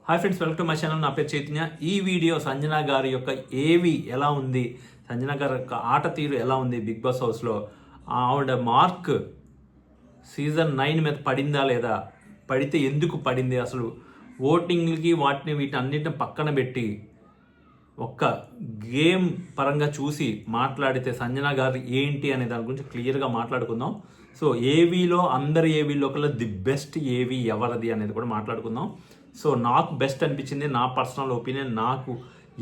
Hi friends, welcome to my channel. నా పేరు చైతన్య. ఈ వీడియో సంజన గారి యొక్క ఏవి ఎలా ఉంది, సంజన గారి యొక్క ఆట తీరు ఎలా ఉంది బిగ్ బాస్ హౌస్లో, ఆవిడ మార్క్ సీజన్ 9 మీద పడిందా లేదా, పడితే ఎందుకు పడింది, అసలు ఓటింగ్లకి వీటిని అన్నింటిని పక్కన పెట్టి ఒక్క గేమ్ పరంగా చూసి మాట్లాడితే సంజన గారు ఏంటి అనే దాని గురించి క్లియర్గా మాట్లాడుకుందాం. సో ఏవీలో అందరి ఏవీలో కల్లా ది బెస్ట్ ఏవి ఎవరిది అనేది కూడా మాట్లాడుకుందాం. సో నాకు బెస్ట్ అనిపించింది, నా పర్సనల్ ఒపీనియన్, నాకు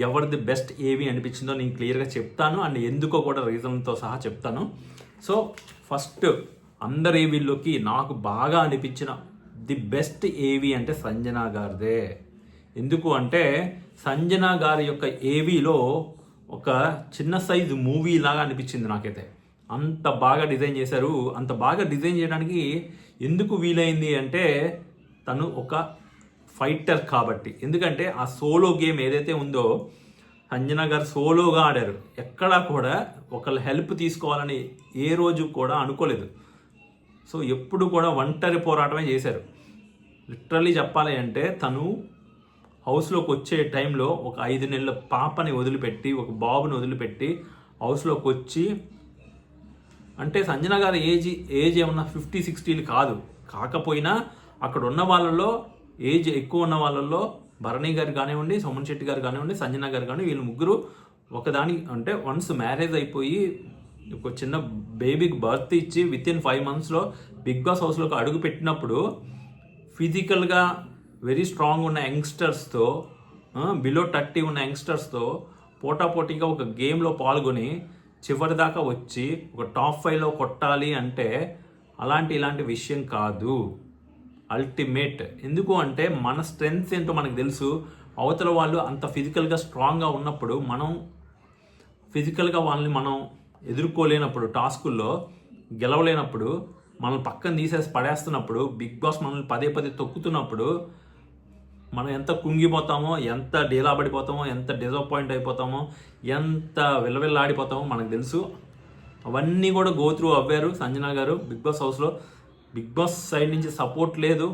ఎవరిది బెస్ట్ ఏవి అనిపించిందో నేను క్లియర్గా చెప్తాను అండ్ ఎందుకో కూడా రీజన్తో సహా చెప్తాను. సో ఫస్ట్ అందరి ఏవీల్లోకి నాకు బాగా అనిపించిన ది బెస్ట్ ఏవి అంటే సంజన గారిదే. ఎందుకు అంటే సంజన గారి యొక్క ఏవీలో ఒక చిన్న సైజు మూవీ లాగా అనిపించింది నాకైతే. అంత బాగా డిజైన్ చేశారు. అంత బాగా డిజైన్ చేయడానికి ఎందుకు వీలైంది అంటే తను ఒక ఫైటర్ కాబట్టి. ఎందుకంటే ఆ సోలో గేమ్ ఏదైతే ఉందో సంజన గారు సోలోగా ఆడారు. ఎక్కడా కూడా ఒకళ్ళ హెల్ప్ తీసుకోవాలని ఏ రోజు కూడా అనుకోలేదు. సో ఎప్పుడు కూడా ఒంటరి పోరాటమే చేశారు. లిటరల్లీ చెప్పాలి అంటే తను హౌస్లోకి వచ్చే టైంలో ఒక 5 నెలల పాపని వదిలిపెట్టి, ఒక బాబుని వదిలిపెట్టి హౌస్లోకి వచ్చి, అంటే సంజన గారి ఏజ్ ఏమన్నా 50-60 కాదు. కాకపోయినా అక్కడ ఉన్న వాళ్ళలో ఏజ్ ఎక్కువ ఉన్న వాళ్ళల్లో భరణి గారు కానివ్వండి, సుమన్ శెట్టి గారు కానివ్వండి, సంజన గారు కానివ్వండి, వీళ్ళు ముగ్గురు ఒకదాని అంటే వన్స్ మ్యారేజ్ అయిపోయి ఒక చిన్న బేబీకి బర్త్ ఇచ్చి వితిన్ 5 monthsలో బిగ్ బాస్ హౌస్లోకి అడుగు పెట్టినప్పుడు ఫిజికల్గా వెరీ స్ట్రాంగ్ ఉన్న యంగ్స్టర్స్తో, బిలో 30 ఉన్న యంగ్స్టర్స్తో పోటాపోటీగా ఒక గేమ్లో పాల్గొని చివరి దాకా వచ్చి ఒక టాప్ 5లో కొట్టాలి అంటే ఇలాంటి విషయం కాదు. అల్టిమేట్. ఎందుకు అంటే మన స్ట్రెంగ్త్ ఏంటో మనకు తెలుసు. అవతల వాళ్ళు అంత ఫిజికల్గా స్ట్రాంగ్గా ఉన్నప్పుడు మనం ఫిజికల్గా వాళ్ళని మనం ఎదుర్కోలేనప్పుడు, టాస్కుల్లో గెలవలేనప్పుడు, మనల్ని పక్కన తీసేసి పడేస్తున్నప్పుడు, బిగ్ బాస్ మనల్ని పదే తొక్కుతున్నప్పుడు మనం ఎంత కుంగిపోతామో, ఎంత డీలా పడిపోతామో, ఎంత డిసప్పాయింట్ అయిపోతామో, ఎంత విలవిల్లాడిపోతామో మనకు తెలుసు. అవన్నీ కూడా గో త్రూ అవ్వారు సంజన గారు బిగ్ బాస్ హౌస్లో. బిగ్ బాస్ సైడ్ నుంచి సపోర్ట్ లేదు.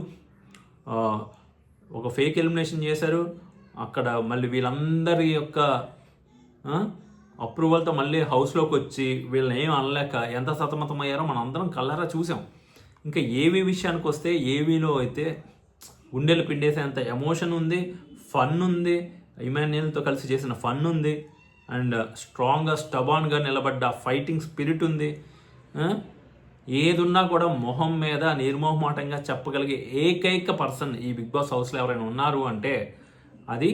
ఒక ఫేక్ ఎలిమినేషన్ చేశారు అక్కడ. మళ్ళీ వీళ్ళందరి యొక్క అప్రూవల్తో మళ్ళీ హౌస్లోకి వచ్చి వీళ్ళని ఏం అనలేక ఎంత సతమతమయ్యారో మనం అందరం కళ్ళారా చూసాం. ఇంకా ఏవీ విషయానికి వస్తే ఏవీలో అయితే గుండెలు పిండేసేంత ఎమోషన్ ఉంది, ఫన్ ఉంది, ఇమాన్యుయల్తో కలిసి చేసిన ఫన్ ఉంది, అండ్ స్ట్రాంగ్గా స్టబాన్గా నిలబడ్డ ఫైటింగ్ స్పిరిట్ ఉంది. ఏదున్నా కూడా మొహం మీద నిర్మోహమాటంగా చెప్పగలిగే ఏకైక పర్సన్ ఈ బిగ్ బాస్ హౌస్లో ఎవరైనా ఉన్నారు అంటే అది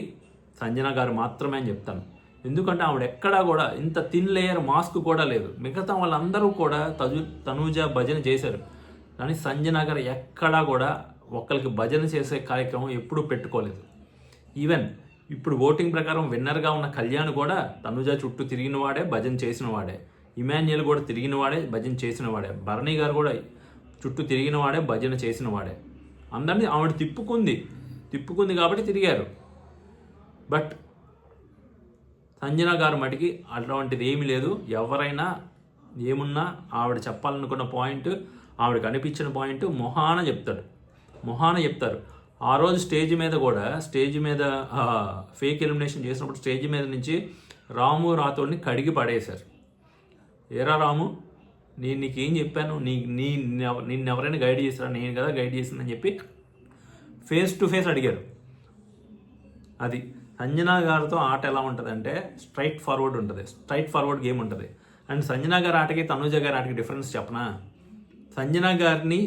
సంజన గారు మాత్రమే అని చెప్తాను. ఎందుకంటే ఆవిడ ఎక్కడా కూడా ఇంత థిన్ లేయర్ మాస్క్ కూడా లేదు. మిగతా వాళ్ళందరూ కూడా తనూజ భజన చేశారు, కానీ సంజన గారు ఎక్కడా కూడా ఒకరికి భజన చేసే కార్యక్రమం ఎప్పుడూ పెట్టుకోలేదు. ఈవెన్ ఇప్పుడు ఓటింగ్ ప్రకారం విన్నర్గా ఉన్న కళ్యాణ్ కూడా తనుజ చుట్టూ తిరిగిన వాడే, భజన చేసిన వాడే. ఇమాన్యుయల్ కూడా తిరిగిన వాడే, భజన చేసిన వాడే. భరణి గారు కూడా చుట్టూ తిరిగిన వాడే, భజన చేసిన వాడే. అందరినీ ఆవిడ తిప్పుకుంది కాబట్టి తిరిగారు. బట్ సంజన గారు మటుకి అటువంటిది ఏమీ లేదు. ఎవరైనా ఏమున్నా ఆవిడ చెప్పాలనుకున్న పాయింట్, ఆవిడకి అనిపించిన పాయింట్ మొహాన చెప్తారు. ఆ రోజు స్టేజ్ మీద ఫేక్ ఎలిమినేషన్ చేసినప్పుడు స్టేజ్ మీద నుంచి రాము రాథోడ్ని కడిగి పడేశారు. ఏరా రాము, నేను నీకేం చెప్పాను, నిన్ను ఎవరైనా గైడ్ చేశారా? నేను కదా గైడ్ చేసిందని చెప్పి ఫేస్ టు ఫేస్ అడిగారు. అది సంజన గారితో ఆట ఎలా ఉంటుంది అంటే స్ట్రైట్ ఫార్వర్డ్ గేమ్ ఉంటుంది. అండ్ సంజన గారి ఆటకి తనూజ గారి ఆటకి డిఫరెన్స్ చెప్పనా? సంజన గారిని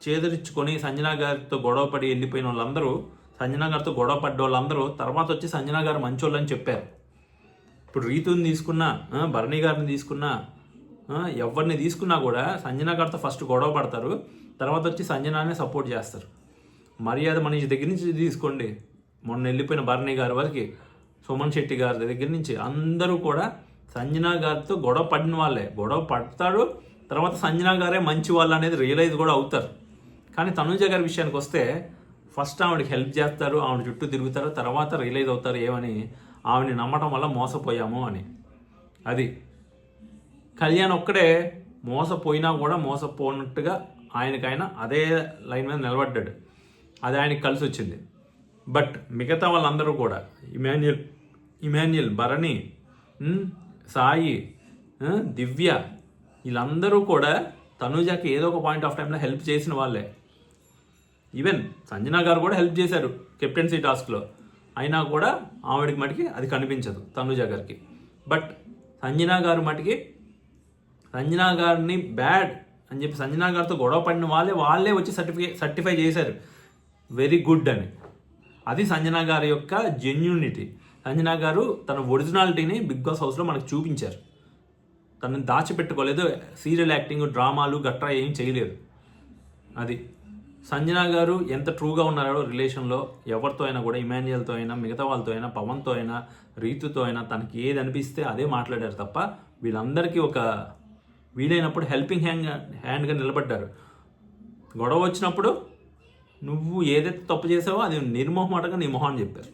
చేదరించుకొని సంజన గారితో గొడవపడి వెళ్ళిపోయిన వాళ్ళందరూ, సంజన గారితో గొడవ పడ్డ వాళ్ళందరూ తర్వాత వచ్చి సంజన గారు మంచోళ్ళని చెప్పారు. ఇప్పుడు రీతుని తీసుకున్నా, భరణి గారిని తీసుకున్నా, ఎవరిని తీసుకున్నా కూడా సంజన గారితో ఫస్ట్ గొడవ పడతారు, తర్వాత వచ్చి సంజనానే సపోర్ట్ చేస్తారు. మర్యాద మనిషి దగ్గర నుంచి తీసుకోండి, మొన్న వెళ్ళిపోయిన భరణి గారి వరకు, సుమన్ శెట్టి గారి దగ్గర నుంచి అందరూ కూడా సంజన గారితో గొడవ పడిన వాళ్ళే. గొడవ పడతాడు, తర్వాత సంజన గారే మంచి వాళ్ళు అనేది రియలైజ్ కూడా అవుతారు. కానీ తనూజ గారి విషయానికి వస్తే ఫస్ట్ ఆవిడకి హెల్ప్ చేస్తారు, ఆవిడ చుట్టూ తిరుగుతారు, తర్వాత రియలైజ్ అవుతారు ఏమని, ఆవిడని నమ్మటం వల్ల మోసపోయాము అని. అది కళ్యాణ్ ఒక్కడే మోసపోయినా కూడా మోసపోయినట్టుగా ఆయనకైనా అదే లైన్ మీద నిలబడ్డాడు. అది ఆయనకి కలిసి వచ్చింది. బట్ మిగతా వాళ్ళందరూ కూడా ఇమాన్యుయల్ భరణి, సాయి, దివ్య, వీళ్ళందరూ కూడా తనుజకి ఏదో ఒక పాయింట్ ఆఫ్ టైంలో హెల్ప్ చేసిన వాళ్ళే. ఈవెన్ సంజన గారు కూడా హెల్ప్ చేశారు కెప్టెన్సీ టాస్క్లో, అయినా కూడా ఆవిడకి మటుకి అది కనిపించదు తనుజ గారికి. బట్ సంజన గారు మటుకి సంజన గారిని బ్యాడ్ అని చెప్పి సంజన గారితో గొడవ పడిన వాళ్ళే వచ్చి సర్టిఫై చేశారు వెరీ గుడ్ అని. అది సంజన గారి యొక్క జెన్యూనిటీ. సంజన గారు తన ఒరిజినాలిటీని బిగ్ బాస్ హౌస్లో మనకు చూపించారు. తనని దాచిపెట్టుకోలేదు, సీరియల్ యాక్టింగ్, డ్రామాలు గట్రా ఏం చేయలేదు. అది సంజన గారు ఎంత ట్రూగా ఉన్నారో రిలేషన్లో ఎవరితో అయినా కూడా, ఇమాన్యుయల్తో అయినా, మిగతా వాళ్ళతో అయినా, పవన్తో అయినా, రీతుతో అయినా, తనకి ఏది అనిపిస్తే అదే మాట్లాడారు తప్ప వీళ్ళందరికీ ఒక వీలైనప్పుడు హెల్పింగ్ హ్యాండ్గా నిలబడ్డారు. గొడవ వచ్చినప్పుడు నువ్వు ఏదైతే తప్పు చేసావో అది నిర్మోహమాటంగా నీ మొహాన్ని చెప్పారు.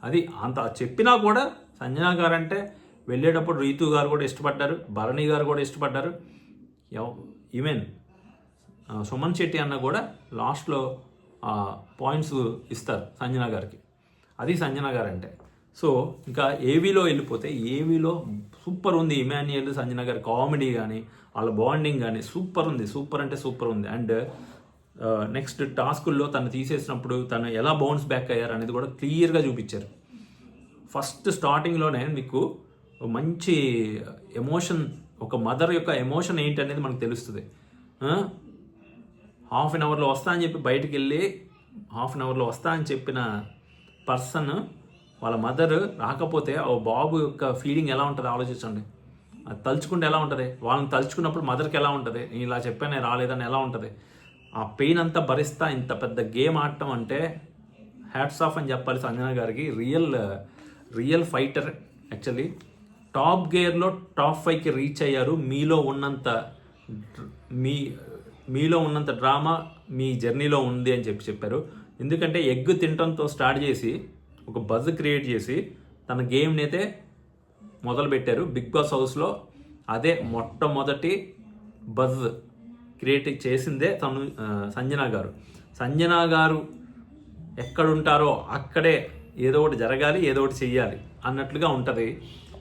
అది అంత చెప్పినా కూడా సంజన గారు అంటే వెళ్ళేటప్పుడు రీతు గారు కూడా ఇష్టపడ్డారు, భరణి గారు కూడా ఇష్టపడ్డారు, ఈవెన్ సుమన్ శెట్టి అన్న కూడా లాస్ట్లో పాయింట్స్ ఇస్తారు సంజన గారికి. అది సంజన గారు అంటే. సో ఇంకా ఏవీలో వెళ్ళిపోతే ఏవీలో సూపర్ ఉంది. ఇమాన్యుయల్ సంజన గారి కామెడీ కానీ వాళ్ళ బాండింగ్ కానీ సూపర్ ఉంది. సూపర్ అంటే సూపర్ ఉంది. అండ్ నెక్స్ట్ టాస్కుల్లో తను తీసేసినప్పుడు తను ఎలా బౌన్స్ బ్యాక్ అయ్యారు అనేది కూడా క్లియర్గా చూపించారు. ఫస్ట్ స్టార్టింగ్లోనే మీకు మంచి ఎమోషన్, ఒక మదర్ యొక్క ఎమోషన్ ఏంటి అనేది మనకు తెలుస్తుంది. హాఫ్ అన్ అవర్లో వస్తా అని చెప్పి బయటికి వెళ్ళి హాఫ్ అన్ అవర్లో వస్తా అని చెప్పిన పర్సన్ వాళ్ళ మదర్ రాకపోతే ఆ బాబు యొక్క ఫీలింగ్ ఎలా ఉంటుంది ఆలోచించండి. అది తలుచుకుంటే ఎలా ఉంటుంది, వాళ్ళని తలుచుకున్నప్పుడు మదర్కి ఎలా ఉంటుంది, ఇలా చెప్పానే రాలేదని ఎలా ఉంటుంది. ఆ పెయిన్ అంతా భరిస్తా ఇంత పెద్ద గేమ్ ఆడటం అంటే హ్యాట్స్ ఆఫ్ అని చెప్పాలి సంజన గారికి. Real fighter. యాక్చువల్లీ టాప్ గేర్లో టాప్ 5కి రీచ్ అయ్యారు. మీలో ఉన్నంత డ్రామా మీ జర్నీలో ఉంది అని చెప్పారు. ఎందుకంటే ఎగ్ తినటంతో స్టార్ట్ చేసి ఒక బజ్ క్రియేట్ చేసి తన గేమ్ని అయితే మొదలుపెట్టారు బిగ్ బాస్ హౌస్లో. అదే మొట్టమొదటి బజ్ క్రియేట్ చేసిందే సంజన గారు. సంజన గారు ఎక్కడుంటారో అక్కడే ఏదో ఒకటి జరగాలి, ఏదో ఒకటి చెయ్యాలి అన్నట్లుగా ఉంటుంది.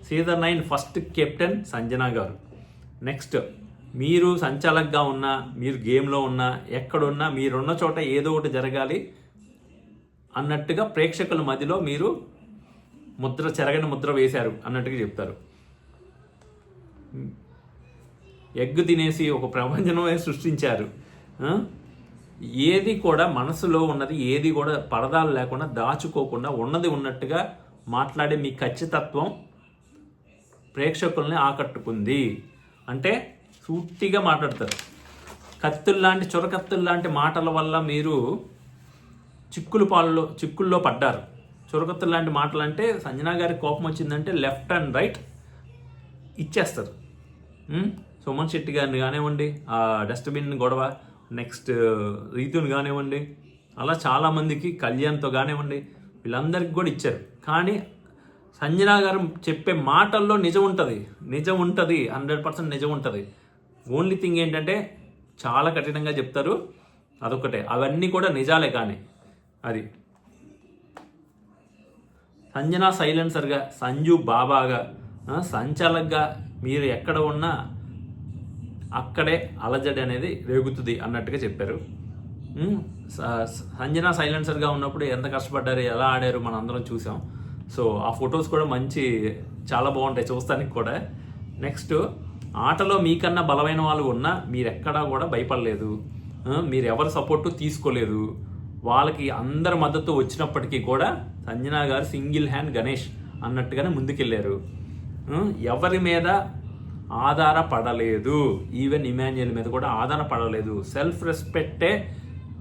సీజన్ 9 ఫస్ట్ కెప్టెన్ సంజన గారు. నెక్స్ట్ మీరు సంచాలకుగా ఉన్నా, మీరు గేమ్లో ఉన్నా, ఎక్కడున్నా మీరున్న చోట ఏదో ఒకటి జరగాలి అన్నట్టుగా ప్రేక్షకుల మధ్యలో మీరు చెరగని ముద్ర వేశారు అన్నట్టుగా చెప్తారు. ఎగ్ తినేసి ఒక ప్రపంచమే సృష్టించారు. ఏది కూడా మనసులో ఉన్నది ఏది కూడా పరదాలు లేకుండా దాచుకోకుండా ఉన్నది ఉన్నట్టుగా మాట్లాడే మీ ఖచ్చితత్వం ప్రేక్షకుల్ని ఆకట్టుకుంది. అంటే సూటిగా మాట్లాడతారు. చొరకత్తుల్లాంటి మాటల వల్ల మీరు చిక్కుల్లో పడ్డారు. చొరకత్తుల్లాంటి మాటలు అంటే సంజన గారికి కోపం వచ్చిందంటే లెఫ్ట్ అండ్ రైట్ ఇచ్చేస్తారు. సుమన్ శెట్టి గారిని కానివ్వండి, ఆ డస్ట్బిన్ గొడవ, నెక్స్ట్ రీతుని కానివ్వండి, అలా చాలామందికి, కళ్యాణ్తో కానివ్వండి, వీళ్ళందరికీ కూడా ఇచ్చారు. కానీ సంజన గారు చెప్పే మాటల్లో నిజం ఉంటుంది. 100% నిజం ఉంటుంది. ఓన్లీ థింగ్ ఏంటంటే చాలా కఠినంగా చెప్తారు, అదొక్కటే. అవన్నీ కూడా నిజాలే. కానీ అది సంజన సైలెన్సర్గా, సంజు బాబాగా, సంచాలకుగా మీరు ఎక్కడ ఉన్నా అక్కడే అలజడి అనేది రేగుతుంది అన్నట్టుగా చెప్పారు. సంజన సైలెన్సర్గా ఉన్నప్పుడు ఎంత కష్టపడ్డారు, ఎలా ఆడారు మనం అందరం చూసాం. సో ఆ ఫొటోస్ కూడా చాలా బాగుంటాయి చూస్తానికి కూడా. నెక్స్ట్ ఆటలో మీకన్నా బలమైన వాళ్ళు ఉన్నా మీరు ఎక్కడా కూడా భయపడలేదు, మీరు ఎవరి సపోర్టు తీసుకోలేదు. వాళ్ళకి అందరి మద్దతు వచ్చినప్పటికీ కూడా సంజన గారు సింగిల్ హ్యాండ్ గణేష్ అన్నట్టుగానే ముందుకెళ్ళారు. ఎవరి మీద ఆధారపడలేదు. ఈవెన్ ఇమాన్యుయల్ మీద కూడా ఆధారపడలేదు. సెల్ఫ్ రెస్పెక్టే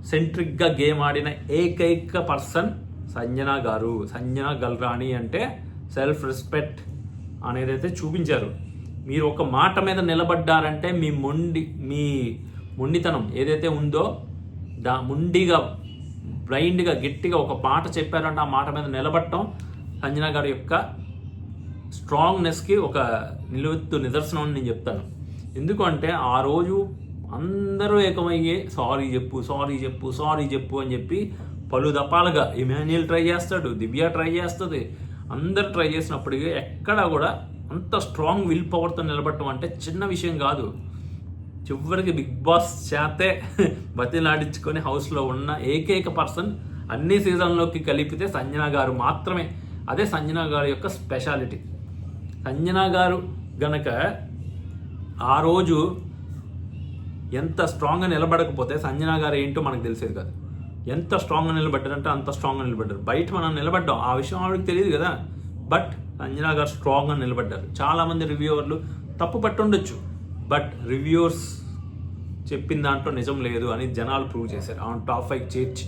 సెంట్రిక్గా గేమ్ ఆడిన ఏకైక పర్సన్ సంజన గారు. సంజన గల్రాణి అంటే సెల్ఫ్ రెస్పెక్ట్ అనేది అయితే చూపించారు. మీరు ఒక మాట మీద నిలబడ్డారంటే మీ మొండితనం ఏదైతే ఉందో మొండిగా బ్లైండ్గా గట్టిగా ఒక మాట చెప్పారంటే ఆ మాట మీద నిలబడటం సంజన గారి యొక్క స్ట్రాంగ్నెస్కి ఒక నిలువెత్తు నిదర్శనం అని నేను చెప్తాను. ఎందుకంటే ఆ రోజు అందరూ ఏకమయ్యే సారీ చెప్పు అని చెప్పి పలు దపాలుగా ఇమాన్యుయల్ ట్రై చేస్తాడు, దివ్య ట్రై చేస్తుంది, అందరు ట్రై చేసినప్పటికీ ఎక్కడా కూడా అంత స్ట్రాంగ్ విల్ పవర్తో నిలబడటం అంటే చిన్న విషయం కాదు. చివరికి బిగ్ బాస్ చేతే బతిలాడించుకొని హౌస్లో ఉన్న ఏకైక పర్సన్ అన్ని సీజన్లోకి కలిపితే సంజన గారు మాత్రమే. అదే సంజన గారి యొక్క స్పెషాలిటీ. సంజన గారు గనక ఆ రోజు ఎంత స్ట్రాంగ్గా నిలబడకపోతే సంజన గారు ఏంటో మనకు తెలిసేది కాదు. ఎంత స్ట్రాంగ్గా నిలబడ్డారంటే అంత స్ట్రాంగ్గా నిలబడ్డారు. బయట మనం నిలబడ్డాం, ఆ విషయం ఆవిడకి తెలియదు కదా. బట్ సంజన గారు స్ట్రాంగ్గా నిలబడ్డారు. చాలామంది రివ్యూవర్లు తప్పు పట్టుండొచ్చు, బట్ రివ్యూవర్స్ చెప్పిన దాంట్లో నిజం లేదు అని జనాలు ప్రూవ్ చేశారు. ఆమె టాప్ 5 చేర్చి.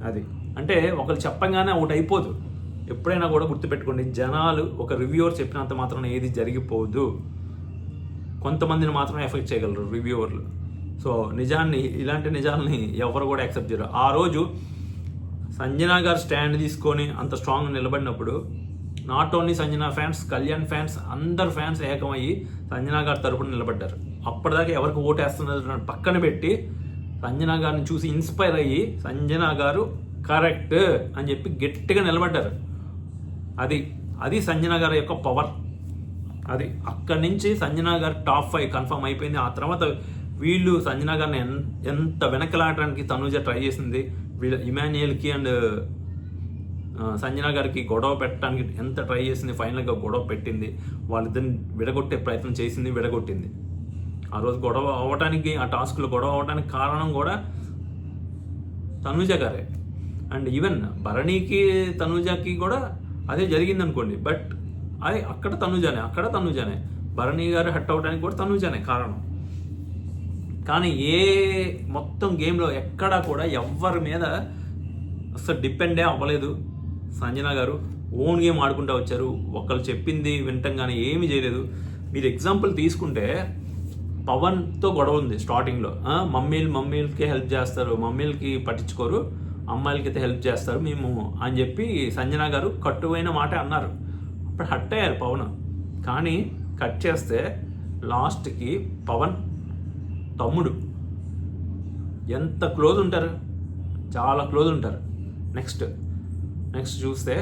అది అంటే ఒకరు చెప్పంగానే ఒకటి అయిపోదు. ఎప్పుడైనా కూడా గుర్తుపెట్టుకోండి, జనాలు ఒక రివ్యూవర్ చెప్పినంత మాత్రం ఏది జరిగిపోదు. కొంతమందిని మాత్రమే ఎఫెక్ట్ చేయగలరు రివ్యూవర్లు. సో ఇలాంటి నిజాలని ఎవరు కూడా యాక్సెప్ట్ చేయరు. ఆ రోజు సంజన గారు స్టాండ్ తీసుకొని అంత స్ట్రాంగ్ నిలబడినప్పుడు not only Sanjana fans, Kalyan fans, అందరు ఫ్యాన్స్ ఏకమయ్యి సంజన గారి తరపున నిలబడ్డారు. అప్పటిదాకా ఎవరికి ఓటేస్తున్నారు పక్కన పెట్టి సంజన గారిని చూసి ఇన్స్పైర్ అయ్యి సంజన గారు కరెక్ట్ అని చెప్పి గట్టిగా నిలబడ్డారు. అది సంజన గారి యొక్క పవర్. అది అక్కడి నుంచి సంజన గారు టాప్ 5 కన్ఫర్మ్ అయిపోయింది. ఆ తర్వాత వీళ్ళు సంజన గారిని ఎంత వెనకలాడడానికి తనుజ ట్రై చేసింది. వీళ్ళ ఇమాన్యుయల్కి అండ్ సంజన గారికి గొడవ పెట్టడానికి ఎంత ట్రై చేసింది. ఫైనల్గా గొడవ పెట్టింది. వాళ్ళిద్దరిని విడగొట్టే ప్రయత్నం చేసింది, విడగొట్టింది. ఆ రోజు గొడవ అవ్వటానికి, ఆ టాస్క్లో గొడవ అవ్వడానికి కారణం కూడా తనుజ గారే. అండ్ ఈవెన్ భరణికి తనుజకి కూడా అదే జరిగింది అనుకోండి. బట్ అది అక్కడ తనుజానే భరణి గారు హట్ అవ్వడానికి కూడా తనుజానే కారణం. కానీ మొత్తం గేమ్లో ఎక్కడా కూడా ఎవ్వరి మీద అసలు డిపెండే అవ్వలేదు సంజన గారు. ఓన్ గేమ్ ఆడుకుంటూ వచ్చారు. ఒకళ్ళు చెప్పింది వినటం కానీ ఏమీ చేయలేదు. మీరు ఎగ్జాంపుల్ తీసుకుంటే పవన్తో గొడవ ఉంది స్టార్టింగ్లో. మమ్మీలకి హెల్ప్ చేస్తారు, మమ్మీలకి పట్టించుకోరు, అమ్మాయిలకైతే హెల్ప్ చేస్తారు మేము అని చెప్పి సంజన గారు కట్టువైన మాట అన్నారు. అప్పుడు హట్ అయ్యారు పవన్. కానీ కట్ చేస్తే లాస్ట్కి పవన్ తమ్ముడు ఎంత క్లోజ్ ఉంటారు, చాలా క్లోజ్ ఉంటారు. నెక్స్ట్ చూస్తే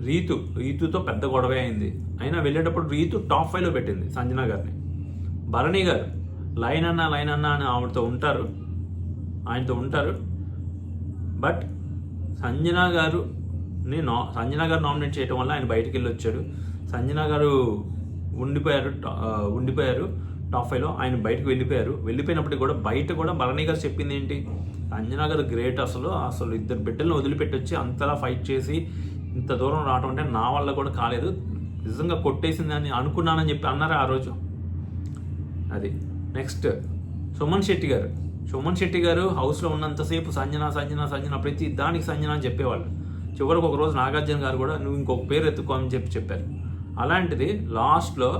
రీతుతో పెద్ద గొడవే అయింది. అయినా వెళ్ళేటప్పుడు రీతు టాప్ 5లో పెట్టింది సంజన గారిని. భరణి గారు లైన్ అన్నా అని ఆయనతో ఉంటారు. బట్ సంజన గారు నామినేట్ చేయడం వల్ల ఆయన బయటికి వెళ్ళి వచ్చాడు. సంజన గారు ఉండిపోయారు టాప్ 5లో. ఆయన బయటకు వెళ్ళిపోయినప్పటికీ కూడా బయట కూడా భరణి గారు చెప్పింది ఏంటి, సంజన గారు గ్రేట్. అసలు 2 బిడ్డలను వదిలిపెట్టి వచ్చి అంతలా ఫైట్ చేసి ఇంత దూరం రావడం అంటే నా వల్ల కూడా కాలేదు, నిజంగా కొట్టేసింది అని అనుకున్నానని చెప్పి అన్నారు ఆ రోజు. అది నెక్స్ట్ సుమన్ శెట్టి గారు హౌస్లో ఉన్నంతసేపు సంజన ప్రతి దానికి సంజన అని చెప్పేవాళ్ళు. చివరికి ఒక రోజు నాగార్జున గారు కూడా నువ్వు ఇంకొక పేరు ఎత్తుకో అని చెప్పారు. అలాంటిది లాస్ట్లో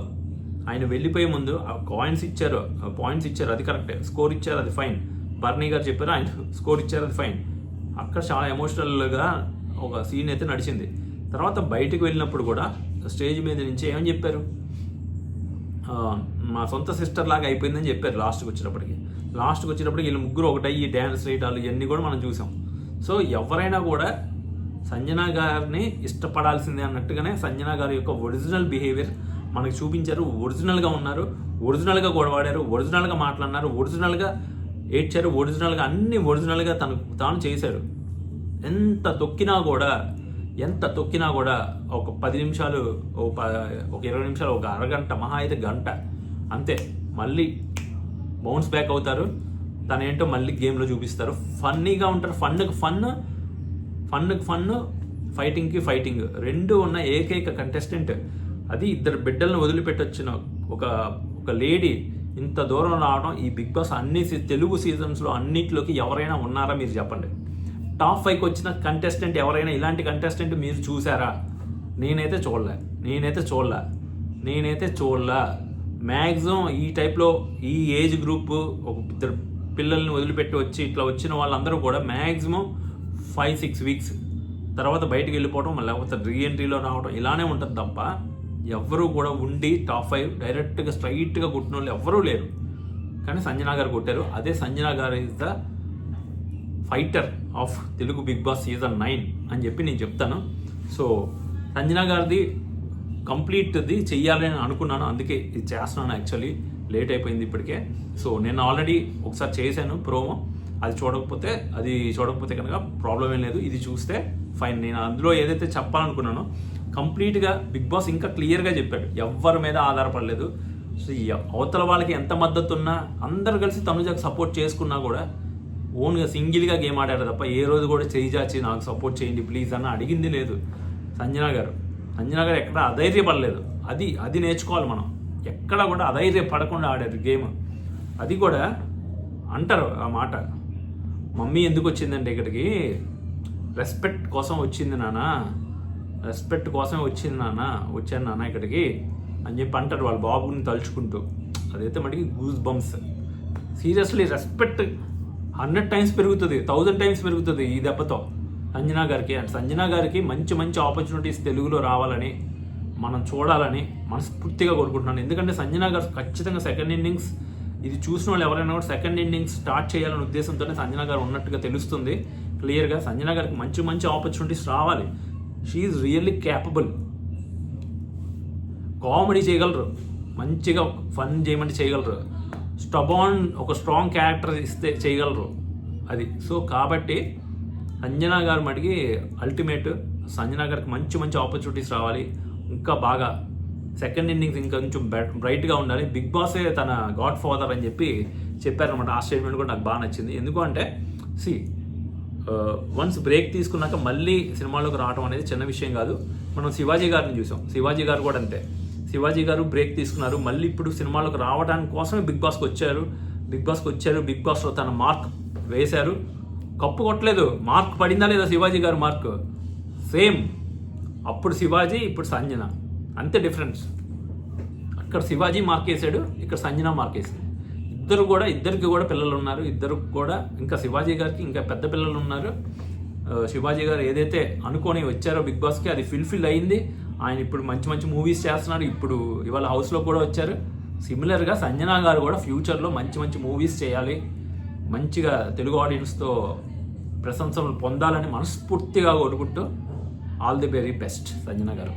ఆయన వెళ్ళిపోయే ముందు పాయింట్స్ ఇచ్చారు, అది కరెక్టే. స్కోర్ ఇచ్చారు, అది ఫైన్. భరణి గారు చెప్పారు, ఆయన స్కోర్ ఇచ్చారు, అది ఫైన్. అక్కడ చాలా ఎమోషనల్గా ఒక సీన్ అయితే నడిచింది. తర్వాత బయటకు వెళ్ళినప్పుడు కూడా స్టేజ్ మీద నుంచి ఏమని చెప్పారు, మా సొంత సిస్టర్ లాగా అయిపోయిందని చెప్పారు. లాస్ట్కి వచ్చేటప్పటికి వీళ్ళు ముగ్గురు ఒకటయ్యి డ్యాన్స్ వేయటాలు ఇవన్నీ కూడా మనం చూసాం. సో ఎవరైనా కూడా సంజన గారిని ఇష్టపడాల్సిందే అన్నట్టుగానే సంజన గారి యొక్క ఒరిజినల్ బిహేవియర్ మనకు చూపించారు. ఒరిజినల్గా ఉన్నారు, ఒరిజినల్గా గొడవాడారు, ఒరిజినల్గా మాట్లాడినారు, ఒరిజినల్గా ఏడ్చారు, అన్ని ఒరిజినల్గా తాను చేశారు. ఎంత తొక్కినా కూడా ఒక 10 నిమిషాలు, ఒక 20 నిమిషాలు, ఒక అరగంట, మహా అయితే గంట అంతే, మళ్ళీ బౌన్స్ బ్యాక్ అవుతారు. తనేంటో మళ్ళీ గేమ్లో చూపిస్తారు. ఫన్నీగా ఉంటారు. ఫన్నుకి ఫన్, ఫైటింగ్కి ఫైటింగ్ రెండు ఉన్న ఏకైక కంటెస్టెంట్. అది 2 బిడ్డలను వదిలిపెట్టొచ్చిన ఒక లేడీ ఇంత దూరం రావడం ఈ బిగ్ బాస్ తెలుగు సీజన్స్లో అన్నిటిలోకి ఎవరైనా ఉన్నారా మీరు చెప్పండి. టాప్ 5కి వచ్చిన కంటెస్టెంట్ ఎవరైనా ఇలాంటి కంటెస్టెంట్ మీరు చూసారా? నేనైతే చూడలే. మ్యాక్సిమం ఈ టైప్లో ఈ ఏజ్ గ్రూప్ ఒక 2 పిల్లల్ని వదిలిపెట్టి వచ్చి ఇట్లా వచ్చిన వాళ్ళందరూ కూడా మ్యాక్సిమం 5-6 వీక్స్ తర్వాత బయటికి వెళ్ళిపోవడం, మళ్ళీ లేకపోతే రీఎంట్రీలో రావడం ఇలానే ఉంటుంది తప్ప ఎవరు కూడా ఉండి టాప్ 5 డైరెక్ట్గా స్ట్రైట్గా కొట్టిన వాళ్ళు ఎవరూ లేరు. కానీ సంజన గారు కొట్టారు. అదే సంజన గారు is the fighter of Telugu Bigg Boss season 9 అని చెప్పి నేను చెప్తాను. సో సంజన గారిది కంప్లీట్ది చెయ్యాలని అనుకున్నాను, అందుకే ఇది చేస్తున్నాను. యాక్చువల్లీ లేట్ అయిపోయింది ఇప్పటికే. సో నేను ఆల్రెడీ ఒకసారి చేశాను ప్రోమో, అది చూడకపోతే కనుక ప్రాబ్లం ఏం లేదు, ఇది చూస్తే ఫైన్. నేను అందులో ఏదైతే చెప్పాలనుకున్నానో కంప్లీట్గా బిగ్ బాస్ ఇంకా క్లియర్గా చెప్పాడు, ఎవరి మీద ఆధారపడలేదు. సో అవతల వాళ్ళకి ఎంత మద్దతు ఉన్నా అందరు కలిసి తనుజకు సపోర్ట్ చేసుకున్నా కూడా ఓన్గా సింగిల్గా గేమ్ ఆడారు తప్ప ఏ రోజు కూడా చేయి చాచి నాకు సపోర్ట్ చేయండి ప్లీజ్ అన్న అడిగింది లేదు సంజన గారు ఎక్కడ అధైర్యపడలేదు. అది నేర్చుకోవాలి మనం. ఎక్కడ కూడా అధైర్యపడకుండా ఆడారు గేమ్. అది కూడా అంటారు ఆ మాట, మమ్మీ ఎందుకు వచ్చిందంటే ఇక్కడికి రెస్పెక్ట్ కోసం వచ్చింది నాన్న, రెస్పెక్ట్ కోసమే వచ్చాను నాన్న ఇక్కడికి అని చెప్పి అంటారు వాళ్ళ బాబుని తలుచుకుంటూ. అదైతే మటుకి goose bumps. Seriously respect 100 times పెరుగుతుంది, 1000 times పెరుగుతుంది ఈ దెబ్బతో సంజన గారికి. అండ్ సంజన గారికి మంచి మంచి ఆపర్చునిటీస్ తెలుగులో రావాలని మనం చూడాలని మనస్ఫూర్తిగా కోరుకుంటున్నాను. ఎందుకంటే సంజన గారు ఖచ్చితంగా సెకండ్ ఇన్నింగ్స్, ఇది చూసిన వాళ్ళు ఎవరైనా కూడా సెకండ్ ఇన్నింగ్స్ స్టార్ట్ చేయాలనే ఉద్దేశంతోనే సంజన గారు ఉన్నట్టుగా తెలుస్తుంది క్లియర్గా. సంజన గారికి మంచి మంచి ఆపర్చునిటీస్ రావాలి. She really capable. కామెడీ చేయగలరు, మంచిగా ఫన్ చేయమంటే చేయగలరు, ఒక స్ట్రాంగ్ క్యారెక్టర్ ఇస్తే చేయగలరు అది. సో కాబట్టి సంజన గారు మటుకి అల్టిమేట్. సంజన గారికి మంచి మంచి ఆపర్చునిటీస్ రావాలి, ఇంకా బాగా సెకండ్ ఇన్నింగ్స్ ఇంకా కొంచెం బ్రైట్గా ఉండాలి. బిగ్ బాసే తన గాడ్ ఫాదర్ అని చెప్పి చెప్పారనమాట. ఆ స్టేట్మెంట్ కూడా నాకు బాగా నచ్చింది. ఎందుకు అంటే వన్స్ బ్రేక్ తీసుకున్నాక మళ్ళీ సినిమాలోకి రావడం అనేది చిన్న విషయం కాదు. మనం శివాజీ గారిని చూసాం, శివాజీ గారు కూడా అంతే. శివాజీ గారు బ్రేక్ తీసుకున్నారు, మళ్ళీ ఇప్పుడు సినిమాలోకి రావడానికి కోసమే బిగ్ బాస్కి వచ్చారు. బిగ్ బాస్లో తన మార్క్ వేశారు, కప్పు కొట్టలేదు. మార్క్ పడిందా లేదా శివాజీ గారు మార్క్ సేమ్. అప్పుడు శివాజీ, ఇప్పుడు సంజన, అంతే డిఫరెన్స్. అక్కడ శివాజీ మార్క్ వేసాడు, ఇక్కడ సంజన మార్క్ వేసింది. ఇద్దరికి కూడా పిల్లలు ఉన్నారు, ఇద్దరు కూడా. ఇంకా శివాజీ గారికి ఇంకా పెద్ద పిల్లలు ఉన్నారు. శివాజీ గారు ఏదైతే అనుకొని వచ్చారో బిగ్ బాస్కి అది ఫుల్ఫిల్ అయింది. ఆయన ఇప్పుడు మంచి మంచి మూవీస్ చేస్తున్నారు. ఇప్పుడు ఇవాళ హౌస్లో కూడా వచ్చారు. సిమిలర్గా సంజన గారు కూడా ఫ్యూచర్లో మంచి మంచి మూవీస్ చేయాలి, మంచిగా తెలుగు ఆడియన్స్తో ప్రశంసలు పొందాలని మనస్ఫూర్తిగా కోరుకుంటూ all the very best Sanjana గారు.